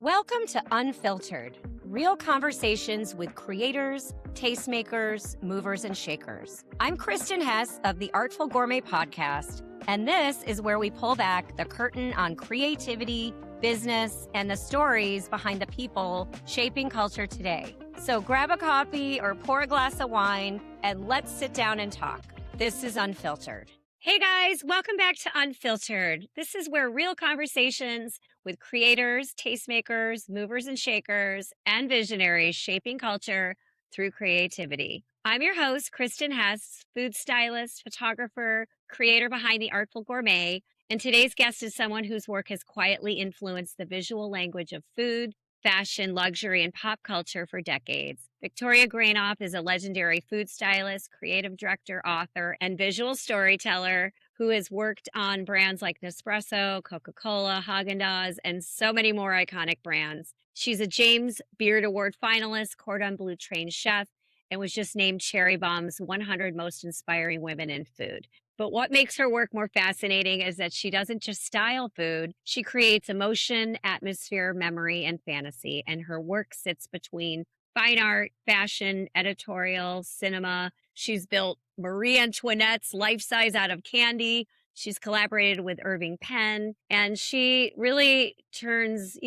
Welcome to Unfiltered, real conversations with creators, tastemakers, movers, and shakers. I'm Kristen Hess of the Artful Gourmet podcast, and this is where we pull back the curtain on creativity, business, and the stories behind the people shaping culture today. So grab a coffee or pour a glass of wine, and let's sit down and talk. This is Unfiltered. Hey guys, welcome back to Unfiltered. This is where real conversations with creators, tastemakers, movers and shakers, and visionaries shaping culture through creativity. I'm your host, Kristen Hess, food stylist, photographer, creator behind the Artful Gourmet, and today's guest is someone whose work has quietly influenced the visual language of food, fashion, luxury, and pop culture for decades. Victoria Granof is a legendary food stylist, creative director, author, and visual storyteller who has worked on brands like Nespresso, Coca-Cola, Haagen-Dazs, and so many more iconic brands. She's a James Beard Award finalist, Cordon Bleu trained chef, and was just named Cherry Bomb's 100 Most Inspiring Women in Food. But what makes her work more fascinating is that she doesn't just style food, she creates emotion, atmosphere, memory, and fantasy. And her work sits between fine art, fashion, editorial, cinema. She's built Marie Antoinette's life size out of candy. She's collaborated with Irving Penn, and she really turns,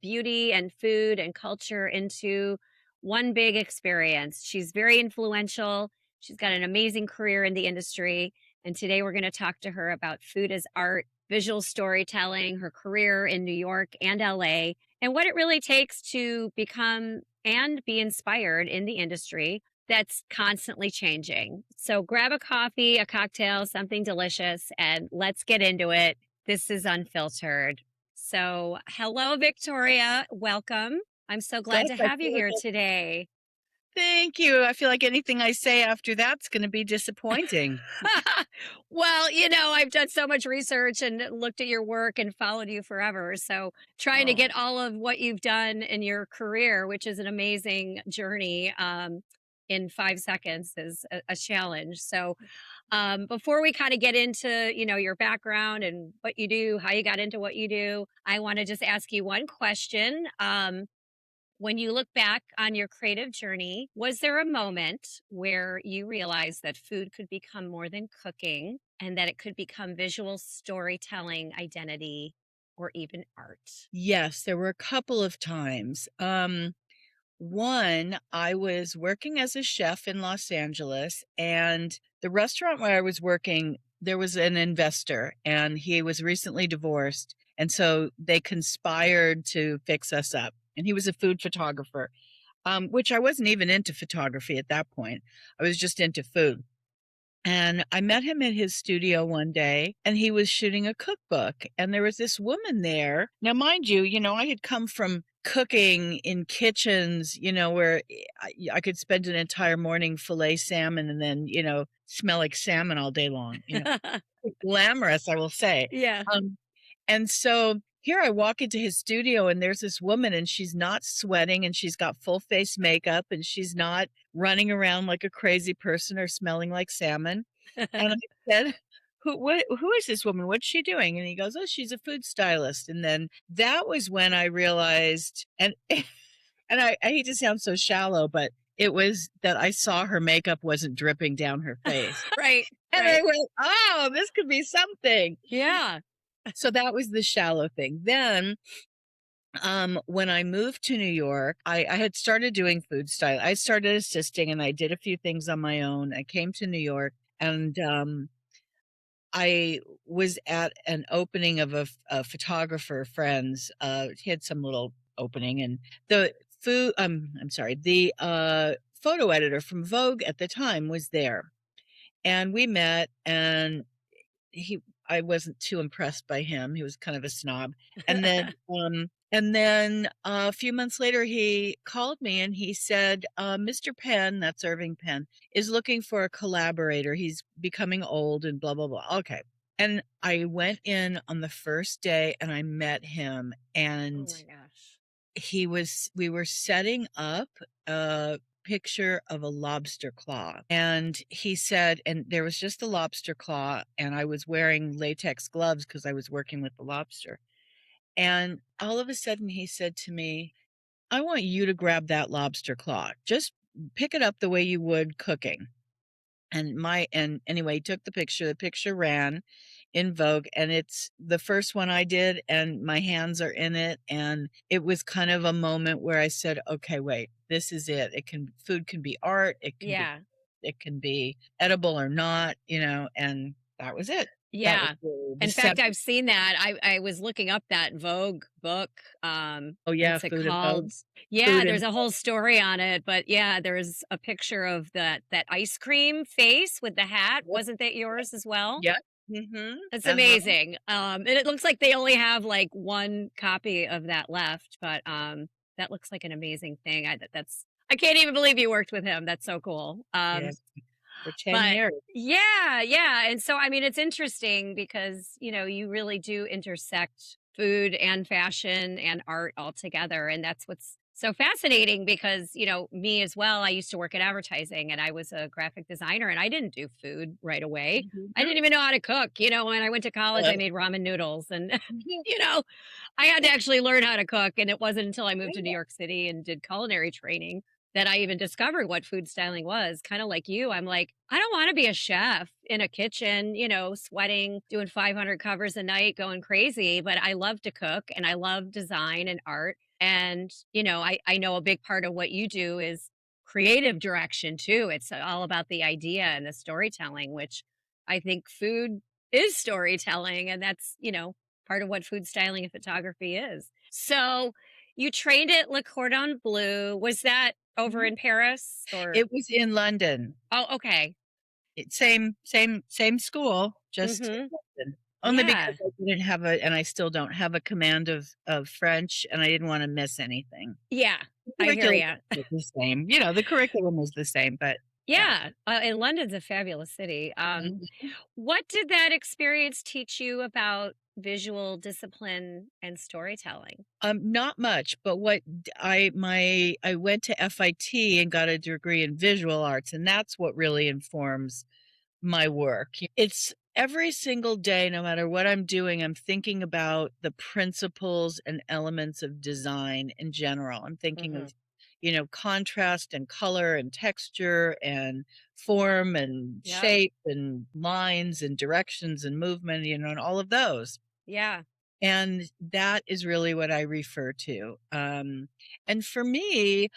beauty and food and culture into one big experience. She's very influential. She's got an amazing career in the industry. And today we're going to talk to her about food as art, visual storytelling, her career in New York and LA, and what it really takes to become and be inspired in the industry that's constantly changing. So grab a coffee, a cocktail, something delicious, and let's get into it. This is Unfiltered. So hello, Victoria. Welcome. I'm so glad Gosh, to I have you feel here like today. thank you. I feel like anything I say after that's going to be disappointing. Well, I've done so much research and looked at your work and followed you forever. So, trying to Oh, get all of what you've done in your career, which is an amazing journey, in 5 seconds is a challenge. So, before we kind of get into, your background and what you do, how you got into what you do, I want to just ask you one question. When you look back on your creative journey, was there a moment where you realized that food could become more than cooking and that it could become visual storytelling, identity, or even art? yes, there were a couple of times. One, I was working as a chef in Los Angeles, and the restaurant where I was working, there was an investor, and he was recently divorced. And so they conspired to fix us up. And he was a food photographer, which I wasn't even into photography at that point. I was just into food. And I met him in his studio one day, and he was shooting a cookbook. And there was this woman there. Now, mind you, I had come from cooking in kitchens, where I could spend an entire morning fillet salmon and then, smell like salmon all day long. Glamorous, I will say. Yeah. Um, and so here I walk into his studio, and there's this woman, and she's not sweating, and she's got full face makeup, and she's not running around like a crazy person or smelling like salmon. And I said, who is this woman? What's she doing? And he goes, oh, she's a food stylist. And then that was when I realized, and I hate to sound so shallow, but it was that I saw her makeup wasn't dripping down her face. Right. And I Right. went, oh, this could be something. Yeah. So that was the shallow thing. Then when I moved to New York, I had started doing food style. I started assisting, and I did a few things on my own. I came to New York, and I was at an opening of a photographer friend's. He had some little opening, and the food. I'm sorry, the photo editor from Vogue at the time was there, and we met. And he, I wasn't too impressed by him. He was kind of a snob. And then, a few months later, he called me and he said, "Mr. Penn, that's Irving Penn, is looking for a collaborator. He's becoming old and blah blah blah." Okay. And I went in on the first day and I met him, Oh and my gosh. we were setting up a picture of a lobster claw, and he said, and there was just a lobster claw, and I was wearing latex gloves because I was working with the lobster. And all of a sudden he said to me, I want you to grab that lobster claw. Just pick it up the way you would cooking. And anyway, he took the picture ran in Vogue, and it's the first one I did, and my hands are in it. And it was kind of a moment where I said, okay, wait, this is it. Food can be art, Yeah. it can be edible or not, and that was it. That was Yeah. really the In fact, seven. I've seen that. I was looking up that Vogue book. Oh yeah, What's it food and Vogue. called? Yeah, Food there's and a whole story on it, but yeah, there's a picture of that ice cream face with the hat. Yep, Wasn't that yours as well? yep. Mhm. It's Uh-huh. amazing. And it looks like they only have like one copy of that left, but that looks like an amazing thing. I can't even believe you worked with him. That's so cool. Yes, for 10 But years. yeah, yeah, and so, I mean, it's interesting because, you really do intersect food and fashion and art all together, and that's what's so fascinating because, me as well, I used to work in advertising and I was a graphic designer and I didn't do food right away. I Mhm. didn't even know how to cook, when I went to college, I made ramen noodles and, Mhm. you know, I had to actually learn how to cook, and it wasn't until I moved to New Yeah. York City and did culinary training that I even discovered what food styling was. Kind of like you, I'm like, I don't want to be a chef in a kitchen, sweating, doing 500 covers a night, going crazy. But I love to cook and I love design and art. And, I know a big part of what you do is creative direction too. It's all about the idea and the storytelling, which I think food is storytelling. And that's, part of what food styling and photography is. So, you trained at Le Cordon Bleu. Was that over Mhm. in Paris or It was in London. Oh, okay. Same school, just in Mhm. London. Only because Yeah. I didn't have and I still don't have a command of French, and I didn't wanna miss anything. Yeah. The I hear curriculum ya. was the same, the curriculum was the same, but yeah. Yeah. And London's a fabulous city. Mhm. What did that experience teach you about visual discipline and storytelling? Not much, but what d I went to FIT and got a degree in visual arts, and that's what really informs my work. It's every single day, no matter what I'm doing, I'm thinking about the principles and elements of design in general. I'm thinking Mhm. of, contrast and color and texture and form and Yep. shape and lines and directions and movement, and all of those. Yeah. And that is really what I refer to. And for me,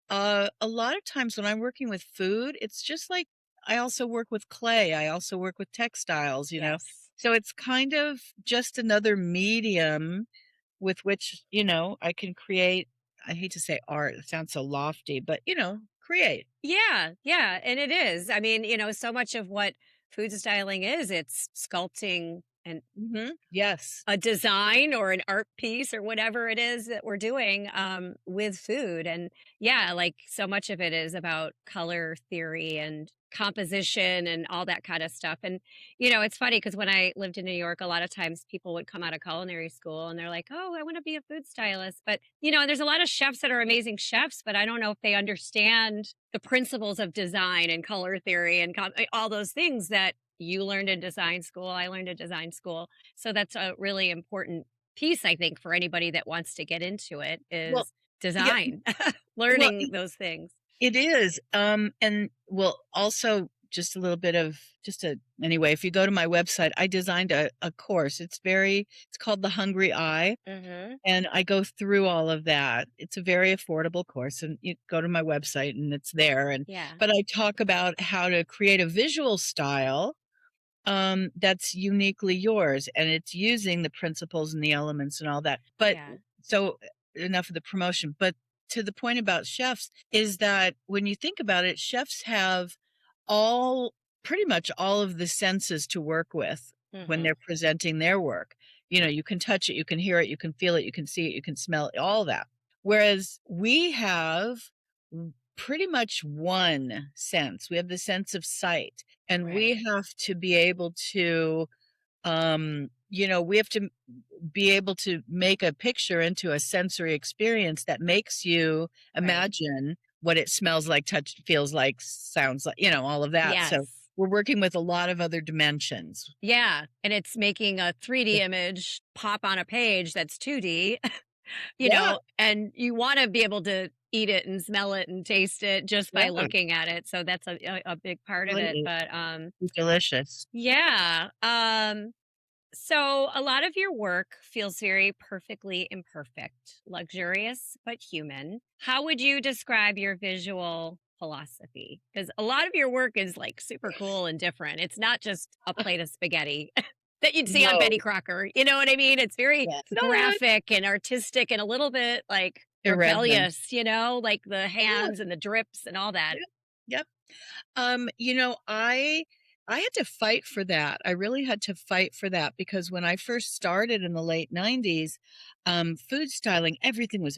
a lot of times when I'm working with food, it's just like I also work with clay. I also work with textiles. Yes. So it's kind of just another medium with which, I can create. I hate to say art, it sounds so lofty, but, create. Yeah, yeah, and it is. I mean, so much of what food styling is, it's sculpting and Yes. a design or an art piece or whatever it is that we're doing with food. And yeah, like so much of it is about color theory and composition and all that kind of stuff. And, it's funny because when I lived in New York, a lot of times people would come out of culinary school and they're like, oh, I want to be a food stylist. But, there's a lot of chefs that are amazing chefs, but I don't know if they understand the principles of design and color theory and all those things that you learned in design school. I learned in design school, so that's a really important piece, I think, for anybody that wants to get into it Well, is yeah. design, Well, learning those things. it is, and well, also just a little bit of just a anyway, if you go to my website, I designed a course. It's called The Hungry Eye, Mhm. and I go through all of that. It's a very affordable course, and you go to my website and it's there, Yeah. but I talk about how to create a visual style, that's uniquely yours, and it's using the principles and the elements and all that. But Yeah. so enough of the promotion. But to the point about chefs is that when you think about it, chefs have all pretty much all of the senses to work with when Mhm. they're presenting their work. You can touch it, you can hear it, you can feel it, you can see it, you can smell it, all that. Whereas we have pretty much one sense. We have the sense of sight, and Right. we have to be able to we have to be able to make a picture into a sensory experience that makes you Right. imagine what it smells like, touch, feels like, sounds like, all of that. Yes. So we're working with a lot of other dimensions. Yeah, and it's making a 3D image pop on a page that's 2D, Yeah, and you wanna be able to eat it and smell it and taste it just by yeah, looking at it, so that's a big part of it, really but, delicious. yeah, so a lot of your work feels very perfectly imperfect, luxurious but human. How would you describe your visual philosophy? Because a lot of your work is like super cool and different. It's not just a plate of spaghetti that you'd see on No, Betty Crocker. You know what I mean? It's very yes. No, no, graphic and artistic and a little bit like irreverent. rebellious, like the Yeah, hands and the drips and all that. yep, yep. I had to fight for that. I really had to fight for that because when I first started in the late 90s, food styling, everything was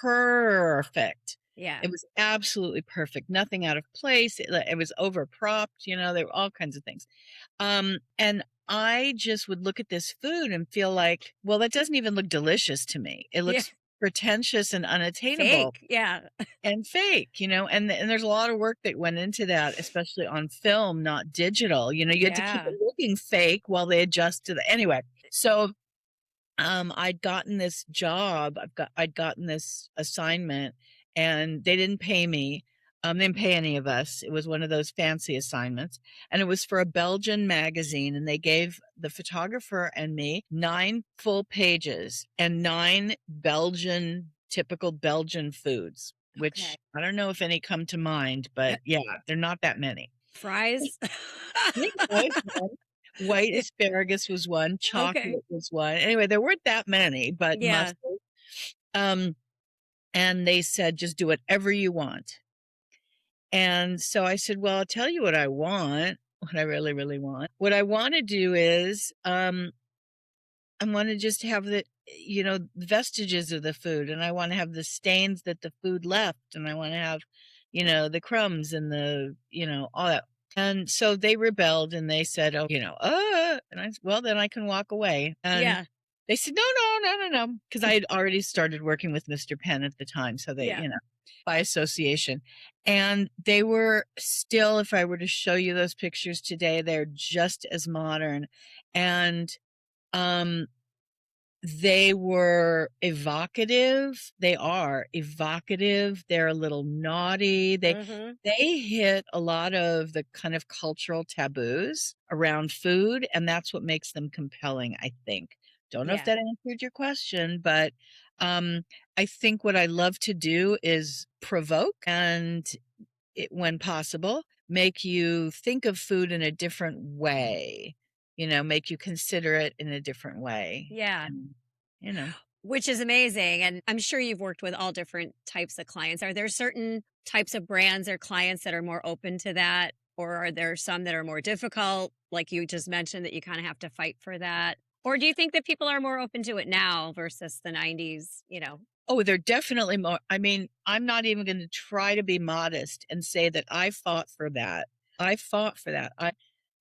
perfect. Yeah. It was absolutely perfect. Nothing out of place. It was over propped, there were all kinds of things. And I just would look at this food and feel like, well, that doesn't even look delicious to me. It Yeah. looks pretentious and unattainable Fake. Yeah. and fake, and there's a lot of work that went into that, especially on film, not digital. You had to keep Yeah. it looking fake while they adjust to the anyway. So I'd gotten this job. I'd gotten this assignment, and they didn't pay me. They didn't pay any of us. It was one of those fancy assignments, and it was for a Belgian magazine. And they gave the photographer and me 9 full pages and 9 typical Belgian foods, Okay. which I don't know if any come to mind, but yeah, they're not that many. Fries. Yeah, was one. White Yeah. asparagus was one, Okay. chocolate was one. Anyway, there weren't that many, but Yeah. mustard. Um, and they said, "Just do whatever you want." And so I said, "Well, I'll tell you what I want, what I really, really want. What I wanna do is, I wanna just have vestiges of the food, and I wanna have the stains that the food left, and I wanna have, the crumbs and all that." And so they rebelled and they said, "Oh," and I said, "Well, then I can walk away." And Yeah. they said, "No, no, no, no, no," because I had already started working with Mr. Penn at the time, so they, Yeah. by association. And they were still, if I were to show you those pictures today, they're just as modern. And um they were evocative. They are evocative. They're a little naughty. They Mhm. they hit a lot of the kind of cultural taboos around food, and that's what makes them compelling, I think. Don't know if Yeah. that answered your question, but um, I think what I love to do is provoke and, when possible, make you think of food in a different way, make you consider it in a different way. Yeah. And, you know, Which is amazing, and I'm sure you've worked with all different types of clients. Are there certain types of brands or clients that are more open to that, or are there some that are more difficult, like you just mentioned that you kinda have to fight for that? Or do you think that people are more open to it now versus the '90s, you know? oh, they're definitely more. I mean, I'm not even going to try to be modest and say that I fought for that. I fought for that.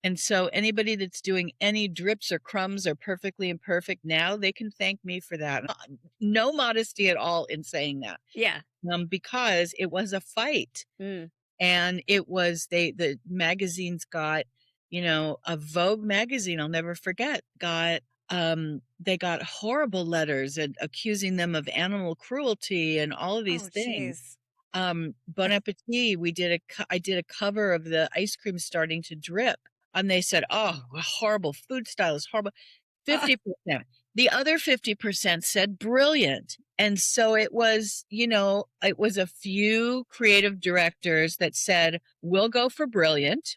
And so anybody that's doing any drips or crumbs or perfectly imperfect now, they can thank me for that. No modesty at all in saying that. Yeah. Because it was a fight. Mm. And the magazines got, a Vogue magazine, I'll never forget, they got horrible letters and accusing them of animal cruelty and all of these Oh, things. jeez. Bon Appetit, I did a cover of the ice cream starting to drip, and they said, "Oh, horrible food style is horrible." 50%. The other 50% said brilliant. And so it was a few creative directors that said, "We'll go for brilliant,"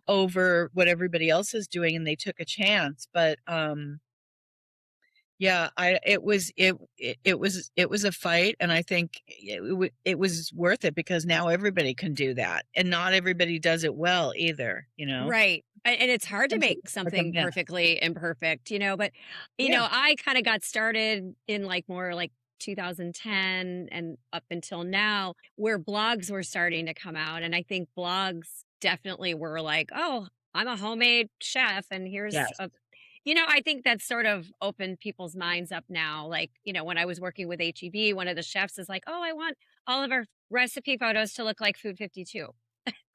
over what everybody else is doing, and they took a chance. But yeah, it was a fight, and I think it was worth it because now everybody can do that, and not everybody does it well either. Right. And it's hard to Sometimes it make looks like a something mess. perfectly imperfect, but Yeah. I kind of got started in like more like 2010 and up until now where blogs were starting to come out, and I think blogs definitely were like, "Oh, I'm a homemade chef and here's Yes. a." I think that's sort of opened people's minds up now. Like, when I was working with HEB, one of the chefs is like, "Oh, I want all of our recipe photos to look like Food 52."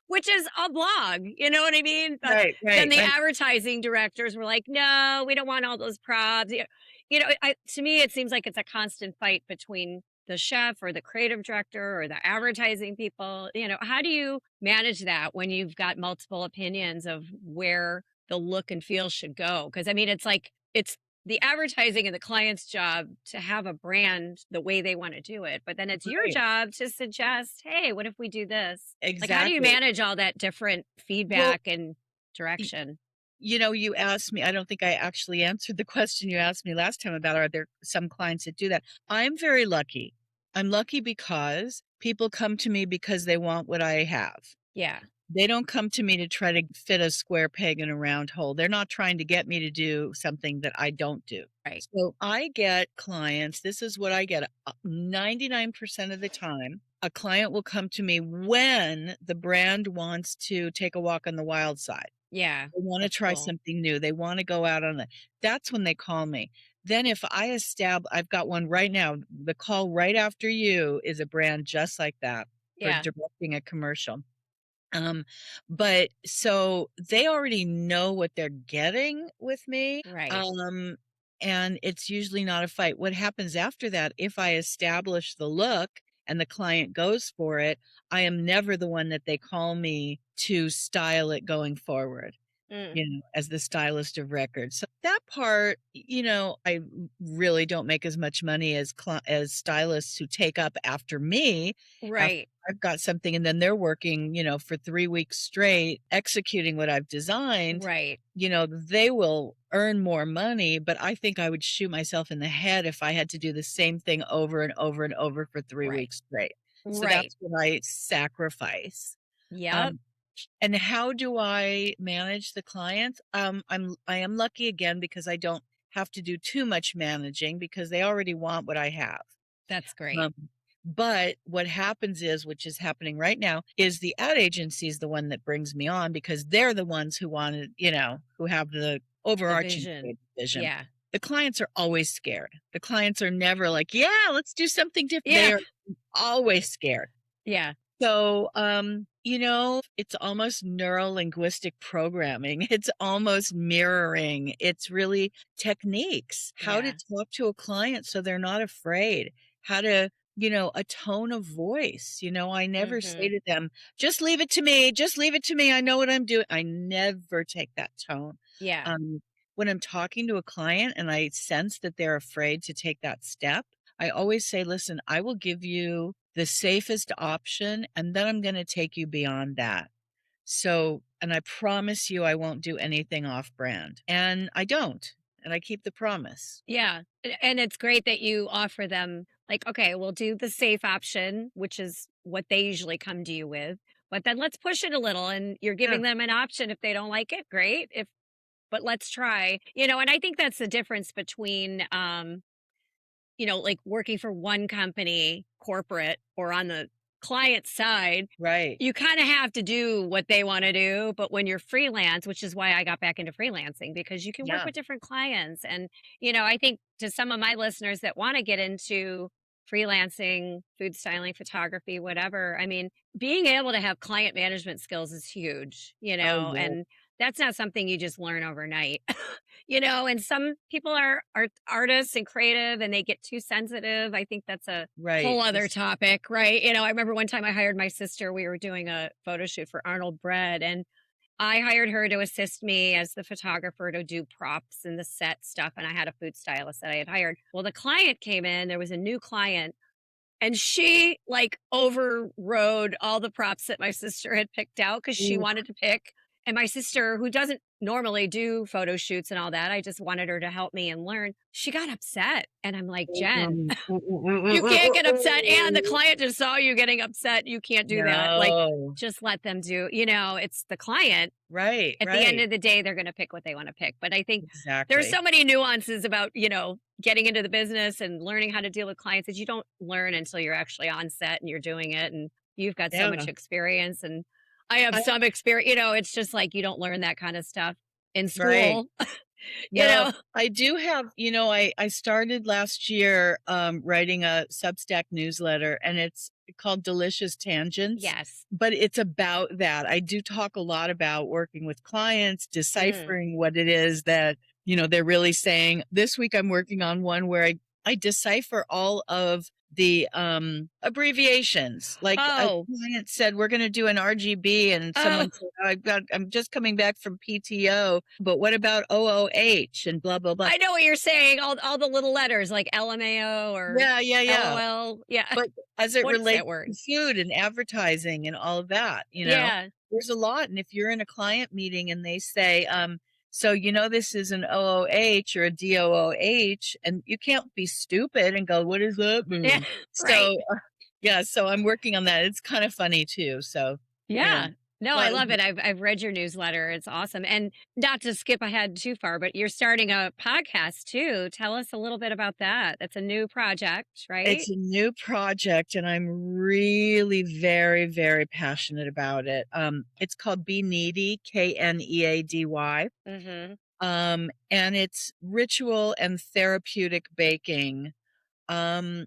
which is a blog, you know what I mean? But Right, then right, the right. advertising directors were like, "No, we don't want all those props." To me, it seems like it's a constant fight between the chef or the creative director or the advertising people. How do you manage that when you've got multiple opinions of where the look and feel should go? Because I mean, it's like it's the advertising and the client's job to have a brand the way they want to do it, but then it's your Right. job to suggest, hey, what if we do this? Like, how do you Exactly. manage all that different Well, feedback and y direction? you asked me, I don't think I actually answered the question you asked me last time about, are there some clients that do that? I'm very lucky. I'm lucky because people come to me because they want what I have. Yeah, They don't come to me to try to fit a square peg in a round hole. They're not trying to get me to do something that I don't do. right. So I get clients, this is what I get 99% of the time. A client will come to me when the brand wants to take a walk on the wild side. Yeah, They wanna that's try cool. something new. They wanna go out on the that's when they call me. Then if I've got one right now, the call right after you is a brand just like that for Yeah, directing a commercial. Um, but so they already know what they're getting with me, right. um, and it's usually not a fight. What happens after that, if I establish the look and the client goes for it, I am never the one that they call me to style it going forward, Mm, as the stylist of record. So that part, I really don't make as much money as stylists who take up after me, after right, I've got something, and then they're working, for 3 weeks straight executing what I've designed. right, They will earn more money, but I think I would shoot myself in the head if I had to do the same thing over and over and over for 3 right, weeks straight. So right. that's what I sacrifice. Yep, Um, and how do I manage the clients? I am lucky again because I don't have to do too much managing because they already want what I have. that's great. Um, but what happens is, which is happening right now, is the ad agency is the one that brings me on because they're the ones who wanted, who have the The overarching vision. creative vision. Yeah, The clients are always scared. The clients are never like, yeah, let's do something different. They yeah, are always scared. yeah, So, it's almost neuro-linguistic programming. It's almost mirroring. It's really techniques, how to yeah. talk to a client so they're not afraid, how to, a tone of voice. I never say Hmm. to them, just leave it to me, just leave it to me. I know what I'm doing. I never take that tone. Yeah, Um, when I'm talking to a client and I sense that they're afraid to take that step, I always say, listen, I will give you the safest option, and then I'm going to take you beyond that. So, and I promise you, I won't do anything off brand. And I don't. And I keep the promise. yeah. And it's great that you offer them, like, okay, we'll do the safe option, which is what they usually come to you with. But then let's push it a little, and you're Yeah. giving them an option. If they don't like it, great. If But let's try. And I think that's the difference between like working for one company, corporate, or on the client side. Right. You kind of have to do what they want to do, but when you're freelance, which is why I got back into freelancing, because you can work Yeah. with different clients. And I think to some of my listeners that want to get into freelancing, food styling, photography, whatever, I mean, being able to have client management skills is huge, Oh, yeah. and that's not something you just learn overnight. And some people are artists and creative and they get too sensitive. I think that's a Right. whole other topic, right? I remember one time I hired my sister. We were doing a photo shoot for Arnold Bread, and I hired her to assist me as the photographer to do props and the set stuff. And I had a food stylist that I had hired. Well, the client came in, there was a new client, and she like overrode all the props that my sister had picked out because she Ooh. wanted to pick. And my sister, who doesn't normally do photo shoots and all that, I just wanted her to help me and learn. She got upset. And I'm like, Jen, you can't get upset, and the client just saw you getting upset. You can't do that. Like, No. just let them do, it's the client. Right. At the end Right. of the day, they're going to pick what they want to pick. But I think there's Exactly. so many nuances about, getting into the business and learning how to deal with clients that you don't learn until you're actually on set and you're doing it. And you've got so Yeah. much experience, and I have I, some experience. It's just like you don't learn that kind of stuff in right. school. you No, know? I do have, I started last year writing a Substack newsletter, and it's called Delicious Tangents, Yes. but it's about that. I do talk a lot about working with clients, Mm. deciphering what it is that, they're really saying. This week I'm working on one where I decipher all of the abbreviations. Like a Oh, client said, we're going to do an RGB, and oh, someone said, I'm just coming back from PTO, but what about OOH and blah blah blah. I know what you're saying. All the little letters like LMAO or Yeah, yeah, yeah. LOL. Yeah. But as it What is that relates to word? food and advertising and all of that, Yeah. there's a lot. And if you're in a client meeting and they say, so this is an OOH or a DOOH, and you can't be stupid and go, what does that Yeah. mean? Right. So yeah, so I'm working on that. It's kind of funny too. So, Yeah. No, I well, love it. I've read your newsletter. It's awesome. And not to skip ahead too far, but you're starting a podcast too. Tell us a little bit about that. That's a new project, right? it's a new project and I'm really very, very passionate about it. It's called Be Needy, Kneady. Mhm. And it's ritual and therapeutic baking um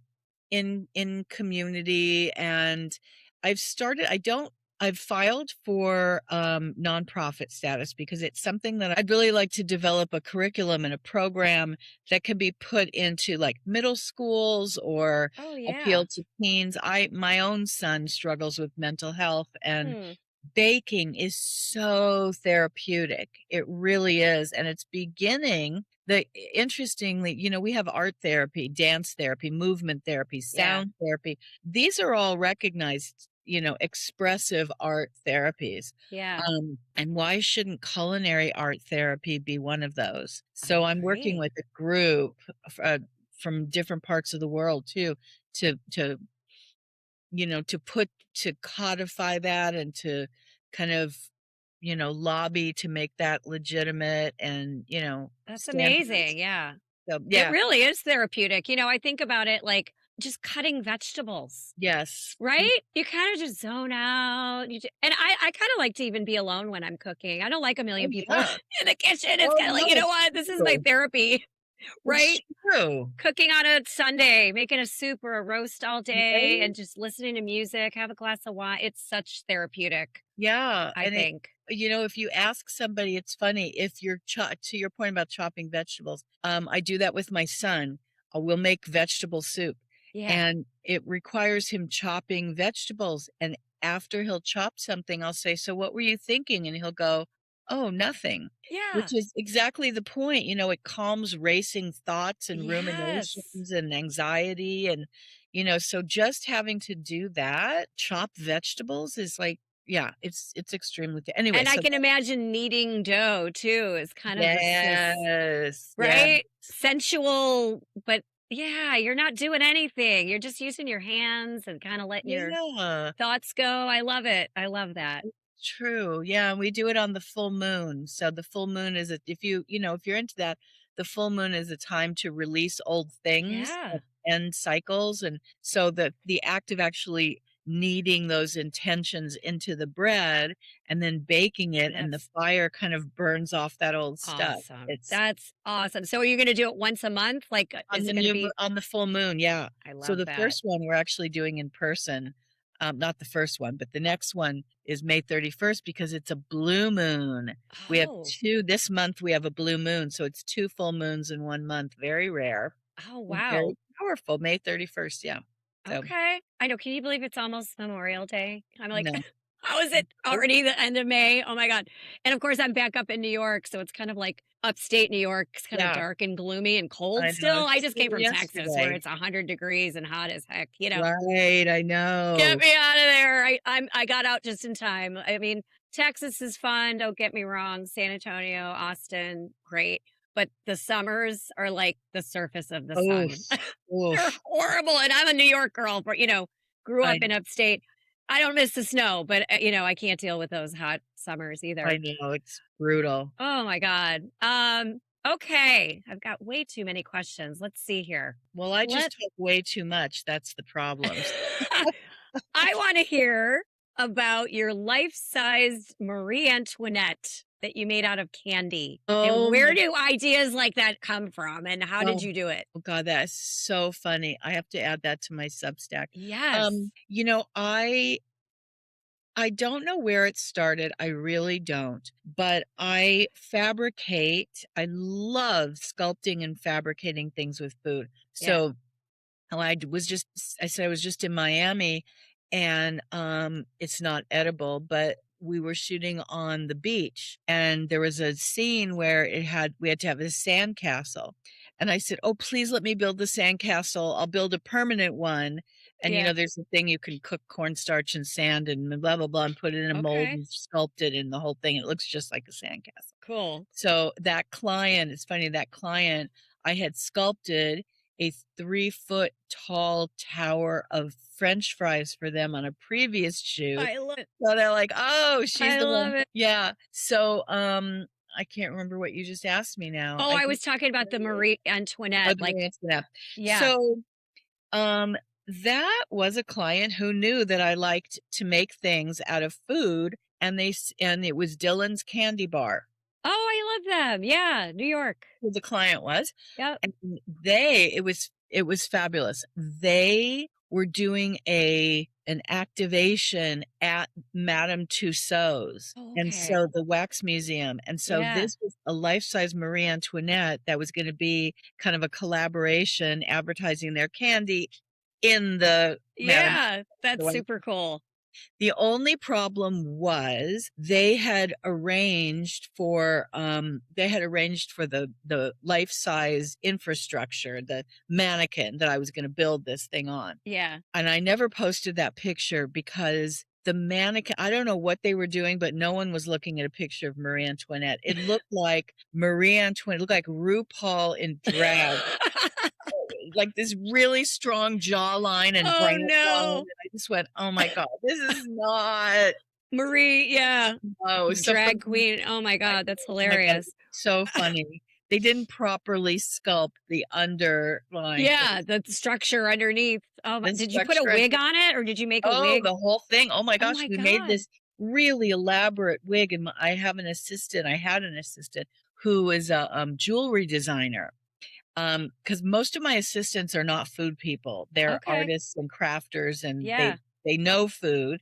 in community. And I've filed for nonprofit status because it's something that I'd really like to develop a curriculum and a program that can be put into like middle schools or Oh yeah. appeal to teens. My own son struggles with mental health, and Hmm. baking is so therapeutic. It really is. And it's beginning the interestingly, we have art therapy, dance therapy, movement therapy, Yeah. sound therapy. These are all recognized, expressive art therapies. Yeah. And why shouldn't culinary art therapy be one of those? I So I'm working agree. with a group uh, from different parts of the world too, to to codify that and to kind of, lobby to make that legitimate and, That's standards. amazing. Yeah. So It yeah, really is therapeutic. I think about it like just cutting vegetables. yes. Right? You kind of just zone out. And I kind of like to even be alone when I'm cooking. I don't like a Oh million people yeah. in the kitchen. It's Oh kind of like, no, you know it's what? This is my true. therapy, It's right? true. Cooking on a Sunday, making a soup or a roast all day Right? and just listening to music, have a glass of wine. It's such therapeutic, Yeah, I and think. if you ask somebody, it's funny if you're to your point about chopping vegetables. I do that with my son. We'll make vegetable soup, Yeah. and it requires him chopping vegetables. And after he'll chop something, I'll say, "So what were you thinking?" And he'll go, "Oh, nothing," Yeah. which is exactly the point. It calms racing thoughts and Yes. ruminations and anxiety, and so just having to do that, chop vegetables is like, yeah, it's extremely anyway, And I so can imagine kneading dough too is kind of this yes, yes. right? Sensual, but yeah, you're not doing anything. You're just using your hands and kind of letting your Yeah, thoughts go. I love it. I love that. true. Yeah, and we do it on the full moon. So the full moon is if you're into that, the full moon is a time to release old things Yeah. and end cycles. And so the act of actually kneading those intentions into the bread and then baking it, and the That's fire kind of burns off that old stuff. awesome. It's That's awesome. So are you going to do it once a month? Like, On is the it going to new be? on the full moon, yeah. I So love the that. first one we're actually doing in person. Not the first one, but the next one is May 31st because it's a blue moon. We have Oh, 2 this month. We have a blue moon, so it's 2 full moons in 1 month. Very rare oh, and very wow. powerful. May 31st, yeah. So, Okay. I know. Can you believe it's almost Memorial Day? I'm like, no. how is it Nope. already the end of May? Oh my God. And of course, I'm back up in New York. So it's kind of like upstate New York. It's kind of Yeah, dark and gloomy and cold I know. still. It's I just just here came from Texas where yesterday. it's 100 degrees and hot as heck. Right, I Get know. me out of there. I got out just in time. I mean, Texas is fun, don't get me wrong. San Antonio, Austin, great. But the summers are like the surface of the Oof, sun. They're oof. horrible. And I'm a New York girl, but grew up I in upstate. I don't miss the snow, but I can't deal with those hot summers either. I know, it's brutal. Oh my God. Okay. I've got way too many questions. Let's see here. Well, I just Let talk way too much. That's the problem. I want to hear about your life-sized Marie Antoinette. that you made out of candy? And Oh where my do ideas like that come from? And how did oh, you do it? oh god, that is so funny. I have to add that to my Substack. Yes. You know, I don't know where it started, I really don't, but I fabricate I love sculpting and fabricating things with food. Yeah. So oh, I said I was just in Miami and it's not edible, but we were shooting on the beach and there was a scene where we had to have a sand castle. And I said, "Oh, please let me build the sand castle. I'll build a permanent one." And Yeah. there's a thing you can cook cornstarch and sand and blah blah blah and put it in a mold Okay. and sculpt it and the whole thing. It looks just like a sand castle. Cool. So that client, it's funny, that client, I had sculpted a 3-foot tall tower of French fries for them on a previous shoot. I love it. So they're like, "Oh, she's I the love one." it. Yeah. So, I can't remember what you just asked me now. Oh, I I think was talking about the Marie oh, Antoinette. the Like, way it's that. yeah. So, um, that was a client who knew that I liked to make things out of food, and and it was Dylan's Candy Bar Oh, I love them. Yeah. New York. who the client was. Yep. And it was fabulous. They were doing an activation at Madame Tussauds, Oh, and okay. so the wax museum, and so Yeah. this was a life-size Marie Antoinette that was gonna be kind of a collaboration advertising their candy in the Madame Yeah. That's Tussauds. super cool. The only problem was they had arranged for the life-size infrastructure, the mannequin that I was gonna build this thing on, Yeah. and I never posted that picture because the mannequin, I don't know what they were doing, but no one was looking at a picture of Marie Antoinette. It looked like Marie Antoinette, it looked like RuPaul in drag, like this really strong jawline and Oh, brown line, and no. I just went, "Oh my god, this is not." Marie, yeah. Oh, so for Drag queen. Oh my I God. That's oh my god, hilarious. so funny. They didn't properly sculpt the underline. It Yeah. was The structure underneath. Oh, the did you put a structure wig on it or did you make a oh, wig? the whole thing. Oh my Oh gosh, my we made God. this really elaborate wig, and I had an assistant who is a, jewelry designer. Because most of my assistants are not food people. They're Okay. artists and crafters, and Yeah. they know food,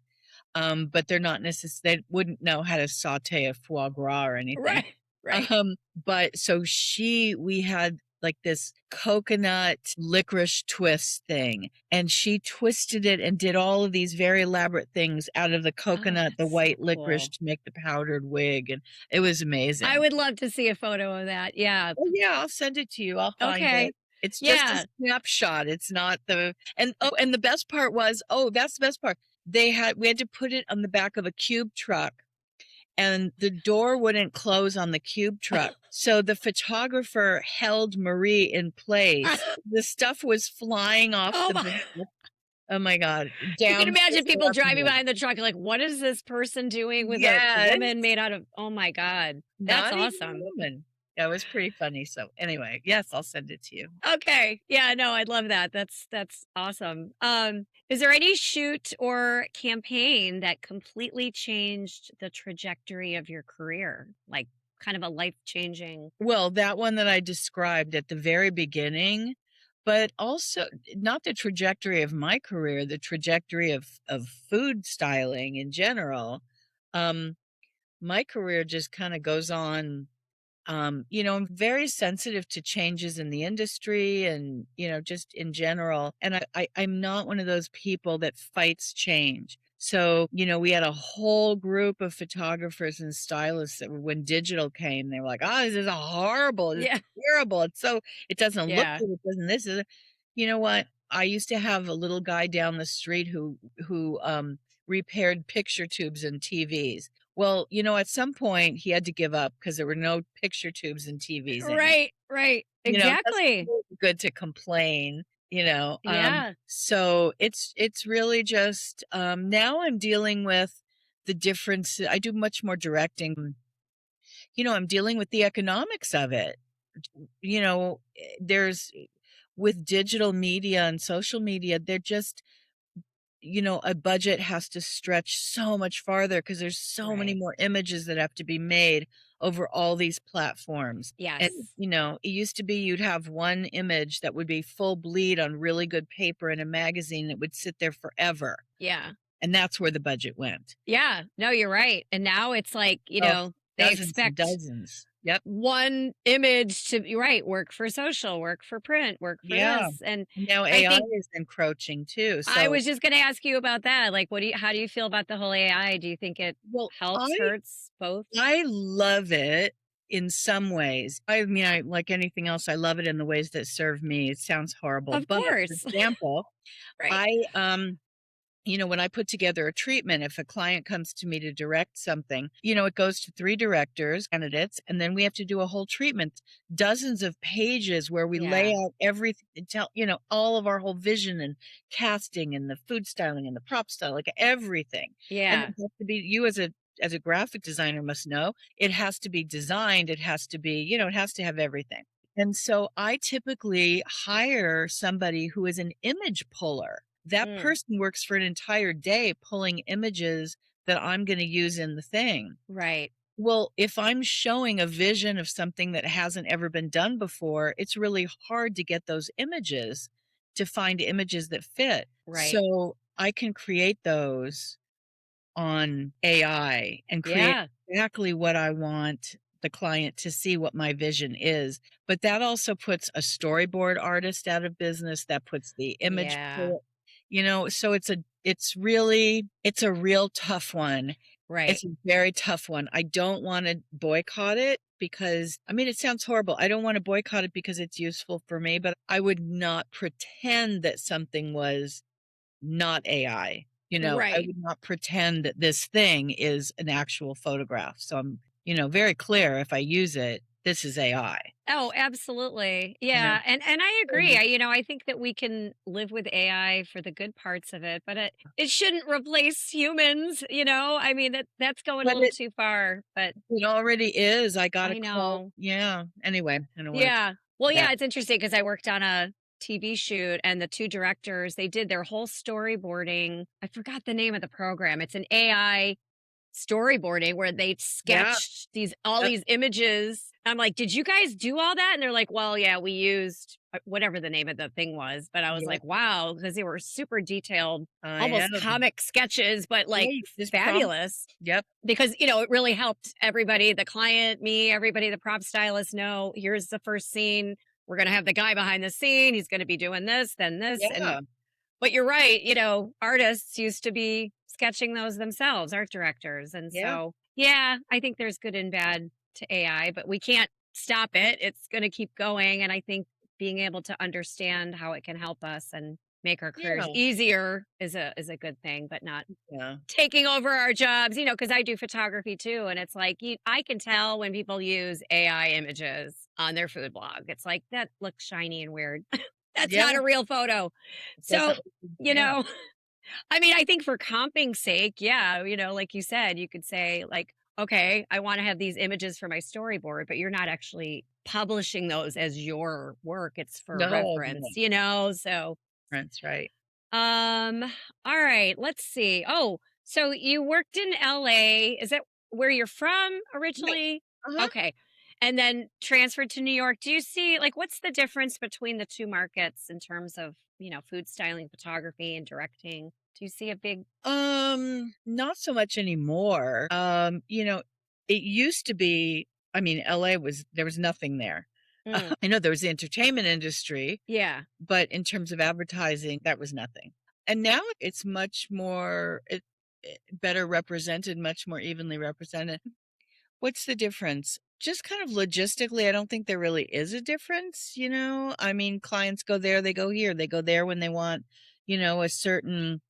but they're not they wouldn't know how to saute a foie gras or anything. Right. Right. But so we had like this coconut licorice twist thing, and she twisted it and did all of these very elaborate things out of the Oh, coconut, the that's so white licorice cool. to make the powdered wig, and it was I amazing. would love to see a photo of that. Yeah. Oh, yeah, I'll send it to you, I'll find Okay. it. It's just a Yeah. snapshot, it's not the and the best part was that's the best part. We had to put it on the back of a cube truck, and the door wouldn't close on the cube truck, so the photographer held Marie in place. The stuff was flying off Oh the my. back. Oh my god, You can down to the imagine people driving surface. behind the truck like, what is this person doing with a Yes. woman made out of oh my God. That's Not even a awesome. woman. That was pretty funny, so anyway, yes, I'll send it to you. Okay. Yeah, no, I'd love that. That's awesome. Is there any shoot or campaign that completely changed the trajectory of your career? Like kind of a life-changing. Well, that one that I described at the very beginning, but also not the trajectory of my career, the trajectory of food styling in general. Um, my career just kind of goes on. I'm very sensitive to changes in the industry and, just in general. And I'm not one of those people that fights change. So, we had a whole group of photographers and stylists that when digital came, they were like, "Oh, this is horrible. This is Yeah. terrible. It doesn't look Yeah. good. It doesn't this is." You know what? I used to have a little guy down the street who repaired picture tubes and TVs. Well, at some point he had to give up because there were no picture tubes and TVs anymore. Right, right. That's Exactly. really good to complain. Yeah. So it's really just, now I'm dealing with the difference. I do much more directing. I'm dealing with the economics of it. There's with digital media and social media, they're just a budget has to stretch so much farther because there's so many Right. more images that have to be made over all these platforms. And, Yes. it used to be you'd have one image that would be full bleed on really good paper in a magazine that would sit there forever. Yeah. And that's where the budget went. Yeah. No, you're right. And now it's like, Oh, they dozens and expect dozens. Yep. one image to be right, work for social, work for print, work for Yeah. this. And Now I AI think is encroaching too. I So, was just going to ask you about that. Like, how do you feel about the whole AI? Do you think it well, helps, hurts, both? I love it in some ways. I mean, I like anything else, I love it in the ways that serve me. It sounds horrible, Of but for course. example, Right. I when I put together a treatment, if a client comes to me to direct something, it goes to 3 directors, candidates, and then we have to do a whole treatment, dozens of pages where we lay Yeah. out everything and tell, all of our whole vision and casting and the food styling and the prop style, like everything. And it Yeah. has to be you as a graphic designer must know, it has to be designed, it has to be, it has to have everything. And so I typically hire somebody who is an image puller. That Mm, person works for an entire day pulling images that I'm gonna use in the thing. right. Well, if I'm showing a vision of something that hasn't ever been done before, it's really hard to get those images, to find images that fit. Right. So I can create those on AI and create Yeah. exactly what I want the client to see what my vision is. But that also puts a storyboard artist out of business. That puts the image Yeah. pool, so it's a real tough one. Right. It's a very tough one. I don't want to boycott it because I mean it sounds horrible. I don't want to boycott it because it's useful for me, but I would not pretend that something was not AI. I Right. would not pretend that this thing is an actual photograph. So I'm, very clear if I use it, this is AI, Oh, absolutely. you know. Yeah, and I agree. Mhm. I think that we can live with AI for the good parts of it, but it shouldn't replace humans. I mean that's going a But little too far, but it already is. I got a I call. know. Yeah. Anyway, I don't want to Yeah. Well, that. yeah, it's interesting because I worked on a TV shoot and the two directors, they did their whole storyboarding. I forgot the name of the program. It's an AI storyboarding where they Yeah. sketched all Yep. these images. I'm like, "Did you guys do all that?" And they're like, "Well, yeah, we used whatever the name of the thing was." But I was Yep. like, "Wow," because they were super detailed, I almost know. comic sketches, but like Right. This prompt. fabulous Yep. because, it really helped everybody, the client, me, everybody, the prop stylist know, here's the first scene. We're going to have the guy behind the scene. He's going to be doing this, then this. And Yeah. but you're right, artists used to be sketching those themselves, art directors. And Yeah. so, yeah, I think there's good and bad to AI, but we can't stop it. It's going to keep going. And I think being able to understand how it can help us and make our careers Yeah. easier is a good thing, but not Yeah. taking over our jobs, because I do photography too. And it's like, I can tell when people use AI images on their food blog. It's like, that looks shiny and weird. That's Yeah. not a real photo. It So, doesn't. you Yeah. know, I mean, I think for comping's sake, yeah, like you said, you could say, like, okay, I want to have these images for my storyboard, but you're not actually publishing those as your work. It's for No, reference. So, that's right. um, all right, let's see. Oh, so you worked in LA. Is that where you're from Right. originally? Uh-huh. Okay. And then transferred to New York. Do you see, like, what's the difference between the two markets in terms of, food styling, photography, and directing? Do you see a big Not so much anymore. It used to be, I mean, LA there was nothing there. Mm, I know there was the entertainment industry, yeah. but in terms of advertising, that was nothing. And now it's much more better represented, much more evenly represented. What's the difference? Just kind of logistically, I don't think there really is a difference. I mean, clients go there, they go here, they go there when they want, a certain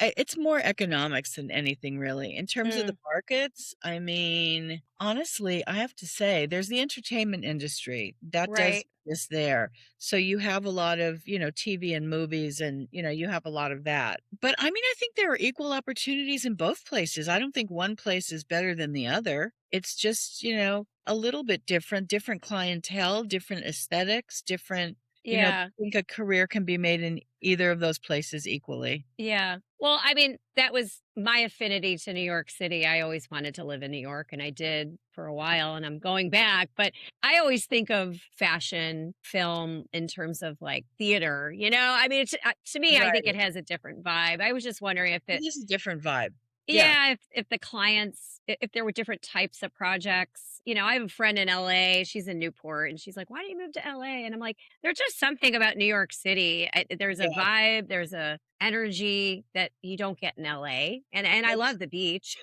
it's more economics than anything really. In terms of the Mm, markets, I mean, honestly, I have to say there's the entertainment industry that does right. exist there. So you have a lot of, TV and movies and, you have a lot of that. But I mean, I think there are equal opportunities in both places. I don't think one place is better than the other. It's just, a little bit different clientele, different aesthetics, different Yeah. I think a career can be made in either of those places equally. Yeah. Well, I mean, that was my affinity to New York City. I always wanted to live in New York and I did for a while and I'm going back, but I always think of fashion, film in terms of like theater, you know? I mean, to me, I think it Right. has a different vibe. I was just wondering if It it is a different vibe. Yeah. yeah, if the clients if there were different types of projects. You know, I have a friend in LA, she's in Newport, and she's like, "Why do you move to LA?" And I'm like, "There's just something about New York City. There's a Yeah. vibe, there's a energy that you don't get in LA." And I That's love the beach.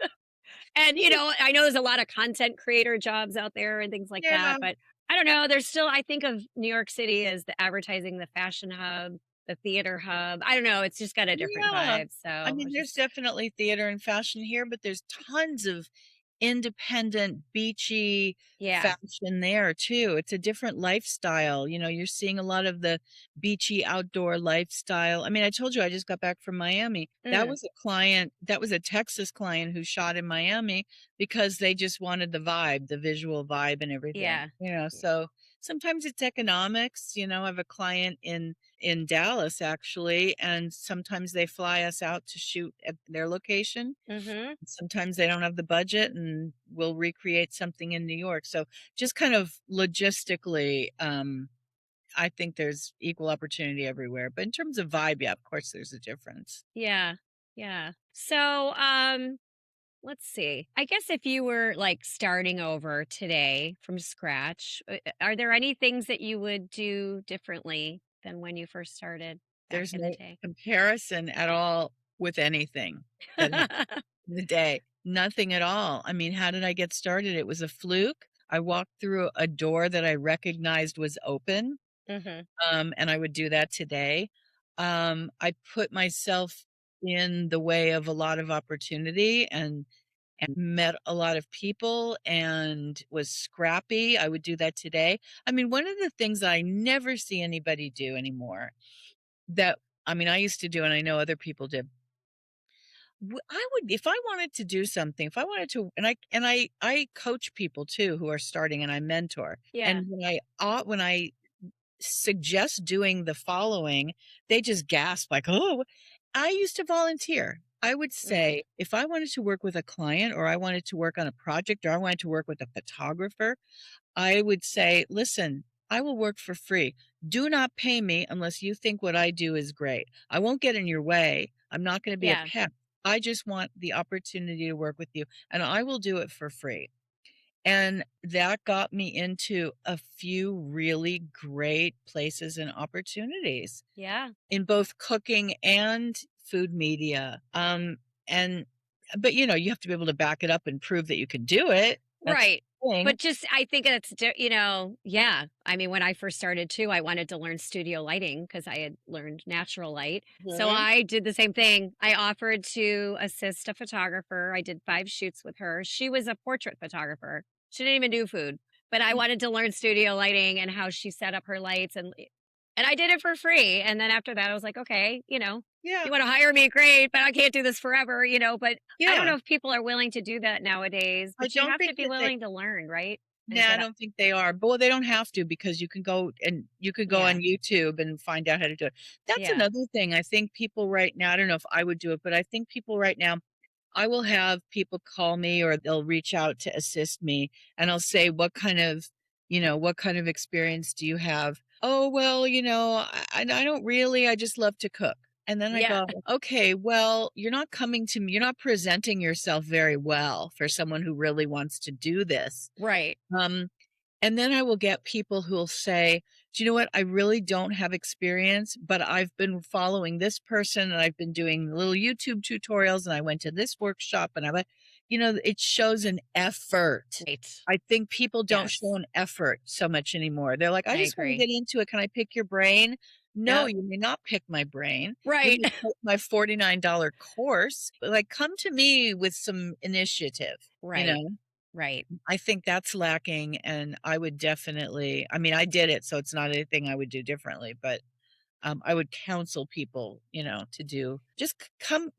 And, yeah. I know there's a lot of content creator jobs out there and things like that, Yeah. but I don't know, there's still I think of New York City as the advertising, the fashion hub, the theater hub. I don't know, it's just got a different Yeah. vibe, so I I mean, was there's just definitely theater and fashion here, but there's tons of independent, beachy yeah. fashion there too. It's a different lifestyle. You're seeing a lot of the beachy outdoor lifestyle. I mean, I told you I just got back from Miami. Mm, That was a Texas client who shot in Miami because they just wanted the vibe, the visual vibe and everything. yeah. So sometimes it's economics. I have a client in Dallas actually, and sometimes they fly us out to shoot at their location. Mhm. Sometimes they don't have the budget and we'll recreate something in New York. So just kind of logistically, I think there's equal opportunity everywhere. But in terms of vibe, yeah, of course there's a difference. Yeah. Yeah. So, let's see. I guess if you were like starting over today from scratch, are there any things that you would do differently than when you first started back There's in the no day? comparison at all with anything that happened in the day. Nothing at all. I mean, how did I get started? It was a fluke. I walked through a door that I recognized was open. Mhm. And I would do that today. I put myself in the way of a lot of opportunity and met a lot of people and was scrappy. I would do that today. I mean, one of the things I never see anybody do anymore that I mean, I used to do and I know other people did. I would if I wanted to do something, if I wanted to and I coach people too who are starting and I mentor. Yeah. And when I suggest doing the following, they just gasp like, "Oh." I used to volunteer. I would Mm. say if I wanted to work with a client or I wanted to work on a project or I wanted to work with a photographer, I would say, "Listen, I will work for free. Do not pay me unless you think what I do is great. I won't get in your way. I'm not going to be a Yeah. pest. I just want the opportunity to work with you and I will do it for free." And that got me into a few really great places and opportunities Yeah. in both cooking and food media. And but you have to be able to back it up and prove that you can do it. That's Right. the thing. But just I think it's yeah. I mean, when I first started too, I wanted to learn studio lighting because I had learned natural light. So Mhm. I did the same thing. I offered to assist a photographer. I did 5 shoots with her. She was a portrait photographer. She didn't even do food, but I wanted to learn studio lighting and how she set up her lights and I did it for free. And then after that I was like, okay, Yeah. you want to hire me, great, but I can't do this forever, but I don't Yeah. know if people are willing to do that nowadays, I but you don't have to think be that they willing to learn, right? No, And I get up. don't think they are. But well, they don't have to because you could go on Yeah. YouTube and find out how to do it. That's Yeah. another thing. I think people right now, I don't know if I would do it, but I think people right now I will have people call me or they'll reach out to assist me and I'll say, what kind of experience do you have? Oh, well, I don't really, I just love to cook. And then I Yeah. go, okay, well, you're not coming to me, you're not presenting yourself very well for someone who really wants to do this. Right. Um, and then I will get people who'll say, "Do you know what? I really don't have experience, but I've been following this person and I've been doing little YouTube tutorials and I went to this workshop and I went, it shows an effort. Right. I think people don't show Yes. an effort so much anymore. They're like, I I just want to agree. get into it. Can I pick your brain? No, Yep. you may not pick my brain. You Right. may take my $49 course, but like come to me with some initiative, you Right. know? Right. I think that's lacking, and I would definitely I mean, I did it, so it's not anything I would do differently, but, I would counsel people, to do just come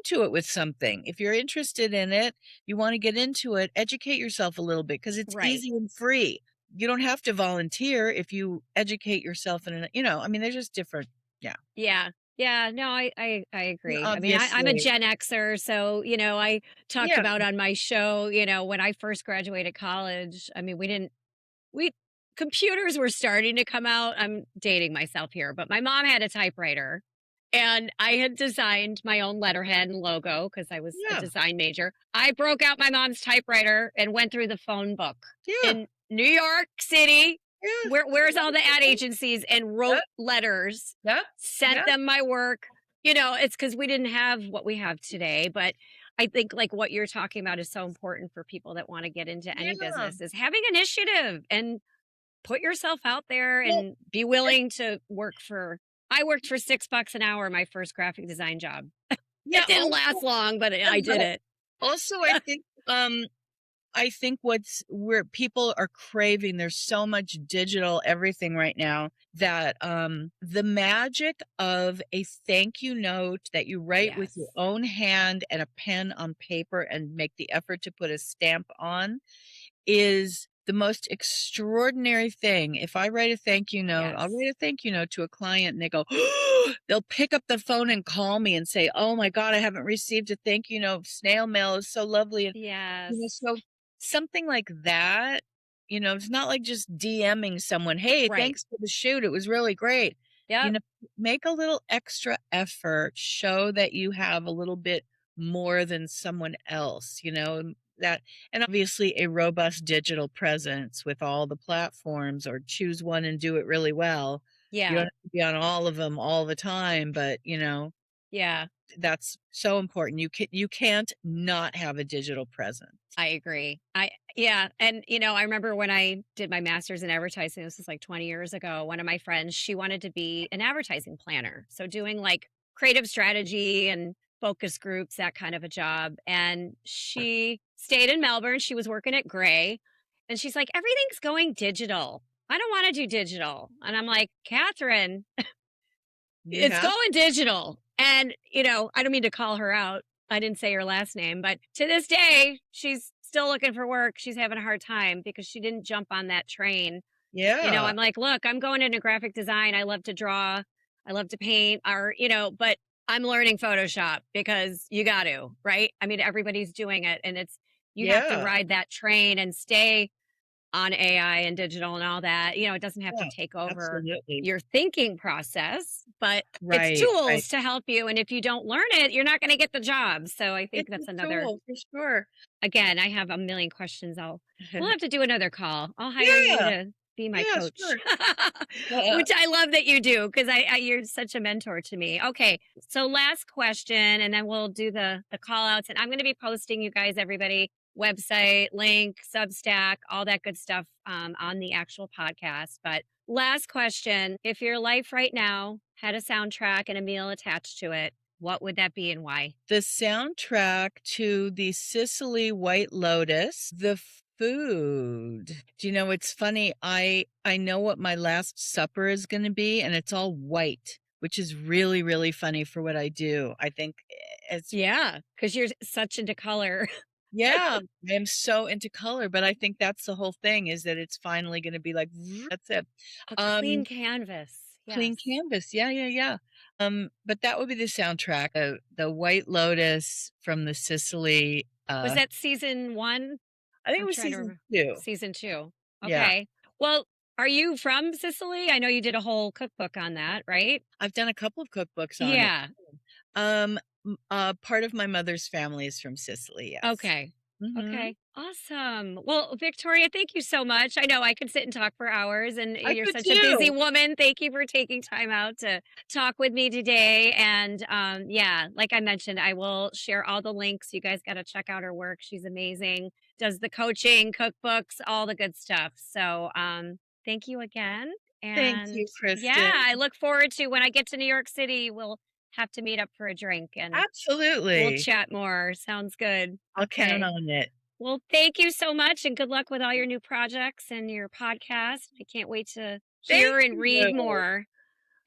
to it with something. If you're interested in it, you wanna get into it, educate yourself a little bit because it's Right. easy and free. you don't have to volunteer if you educate yourself I mean, there's just different. Yeah. Yeah. Yeah. No, I And agree. I mean, I'm a obviously, Gen Xer, so I talked yeah, about on my show, when I first graduated college. I mean, we computers were starting to come out. I'm dating myself here, but my mom had a typewriter, and I had designed my own letterhead and logo because I was a yeah, design major. I broke out my mom's typewriter and went through the phone book yeah, in New York City. yeah. Where's all the ad agencies, and Yep, wrote letters, yep, sent yep, them my work. It's because we didn't have what we have today. But I think like what you're talking about is so important for people that want to get into any yeah. business, is having initiative and put yourself out there Well, and be willing to I worked for $6 an hour my first graphic design job. yeah. It didn't last long, but I did it. Also, I think what's where people are craving, there's so much digital everything right now that the magic of a thank you note that you write with your Yes. own hand and a pen on paper and make the effort to put a stamp on is the most extraordinary thing. If I write a thank you note, I'll Yes. write a thank you note to a client and they go, they'll pick up the phone and call me and say, "Oh my God, I haven't received a thank you note. Snail mail is so lovely." And Yes. so something like that, it's not like just DMing someone, "Hey, Right. thanks for the shoot. It was really great." You Yep. know, make a little extra effort, show that you have a little bit more than someone else, that and obviously a robust digital presence with all the platforms, or choose one and do it really well. You don't Yeah. have to be on all of them all the time, but Yeah. that's so important. You can't not have a digital presence. I agree. Yeah, and I remember when I did my master's in advertising, this was like 20 years ago, one of my friends, she wanted to be an advertising planner. So doing like creative strategy and focus groups, that kind of a job. And she stayed in Melbourne. She was working at Gray, and she's like, "Everything's going digital. I don't want to do digital." And I'm like, "Catherine, You it's have going digital." And, I don't mean to call her out. I didn't say her last name, but to this day, she's still looking for work. She's having a hard time because she didn't jump on that train. Yeah, I'm like, look, I'm going into graphic design. I love to draw. I love to paint, but I'm learning Photoshop because you got to, right? I mean, everybody's doing it, and you have to yeah, ride that train and stay on AI and digital and all that. It doesn't have to yeah, take over absolutely. your thinking process, but it's Right, right. tools to help you. And if you don't learn it, you're not going to get the job. So I think It's that's a another, tool for sure. again, I have a million questions. We'll have to do another call. I'll hire you Yeah, to be my yeah, coach, sure. Uh, which I love that you do because you're such a mentor to me. Okay. So last question, and then we'll do the call outs. And I'm going to be posting, you guys, everybody, website, link, Substack, all that good stuff on the actual podcast. But last question, if your life right now had a soundtrack and a meal attached to it, what would that be and why? the soundtrack to the Sicily White Lotus, the food. Do you know, it's funny, I know what my last supper is gonna be, and it's all white, which is really, really funny for what I do. I think it's Yeah, because you're such into color. yeah, I'm so into color, but I think that's the whole thing, is that it's finally gonna be like, that's it. A clean Um, canvas. Clean Yes. canvas, yeah, yeah, yeah. But that would be the soundtrack, the White Lotus from the Sicily, Was that season 1? I think it I'm was trying to season remember. 2. Season 2. Yeah. Okay. Well, are you from Sicily? I know you did a whole cookbook on that, right? I've done a couple of cookbooks on it. Yeah. Part of my mother's family is from Sicily, yes. Okay. Mhm. Okay. Awesome. Well, Victoria, thank you so much. I know I could sit and talk for hours, and I you're could such a busy too. woman. Thank you for taking time out to talk with me today. And yeah, like I mentioned, I will share all the links. You guys got to check out her work. She's amazing. Does the coaching, cookbooks, all the good stuff. So thank you again. Thank And you, yeah, Kristen. I look forward to when I get to New York City, we'll have to meet up for a drink and we'll Absolutely. chat more. Sounds good. I'll count Okay. on it. Well, thank you so much and good luck with all your new projects and your podcast. I can't wait to Thank hear and read you. more.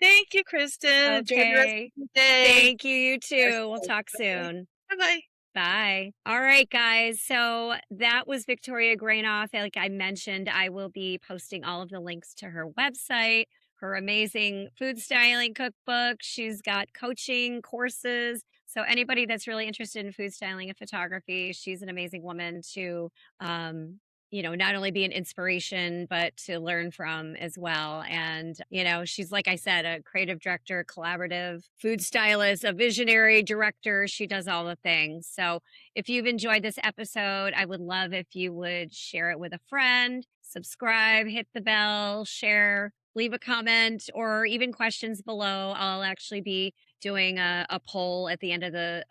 Thank you, Kristen. Enjoy the rest of Okay. your day. Thank you. You too. We'll talk soon. Bye-bye. Bye. All right, guys. So that was Victoria Granof. Like I mentioned, I will be posting all of the links to her website, her amazing food styling cookbook. She's got coaching courses. So anybody that's really interested in food styling and photography, she's an amazing woman to um, not only be an inspiration, but to learn from as well. And, she's, like I said, a creative director, collaborative food stylist, a visionary director. She does all the things. So if you've enjoyed this episode, I would love if you would share it with a friend, subscribe, hit the bell, share, leave a comment, or even questions below. I'll actually be doing a poll at the end of the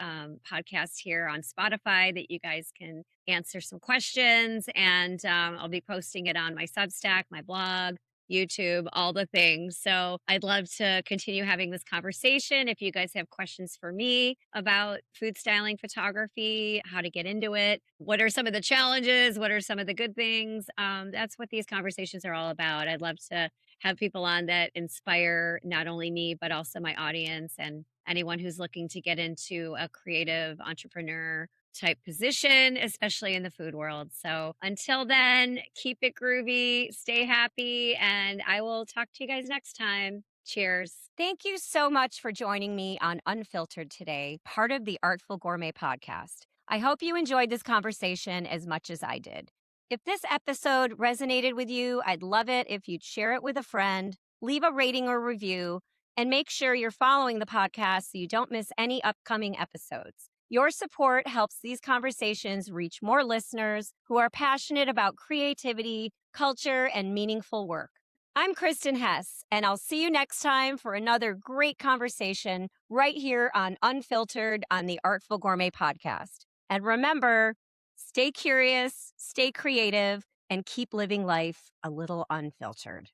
podcast here on Spotify that you guys can answer some questions. And I'll be posting it on my Substack, my blog, YouTube, all the things. So I'd love to continue having this conversation. If you guys have questions for me about food styling photography, how to get into it, what are some of the challenges, what are some of the good things, that's what these conversations are all about. I'd love to have people on that inspire not only me, but also my audience and anyone who's looking to get into a creative entrepreneur type position, especially in the food world. So until then, keep it groovy, stay happy, and I will talk to you guys next time. Cheers. Thank you so much for joining me on Unfiltered today, part of the Artful Gourmet podcast. I hope you enjoyed this conversation as much as I did. If this episode resonated with you, I'd love it if you'd share it with a friend, leave a rating or review, and make sure you're following the podcast so you don't miss any upcoming episodes. Your support helps these conversations reach more listeners who are passionate about creativity, culture, and meaningful work. I'm Kristen Hess, and I'll see you next time for another great conversation right here on Unfiltered on the Artful Gourmet podcast. And remember, stay curious, stay creative, and keep living life a little unfiltered.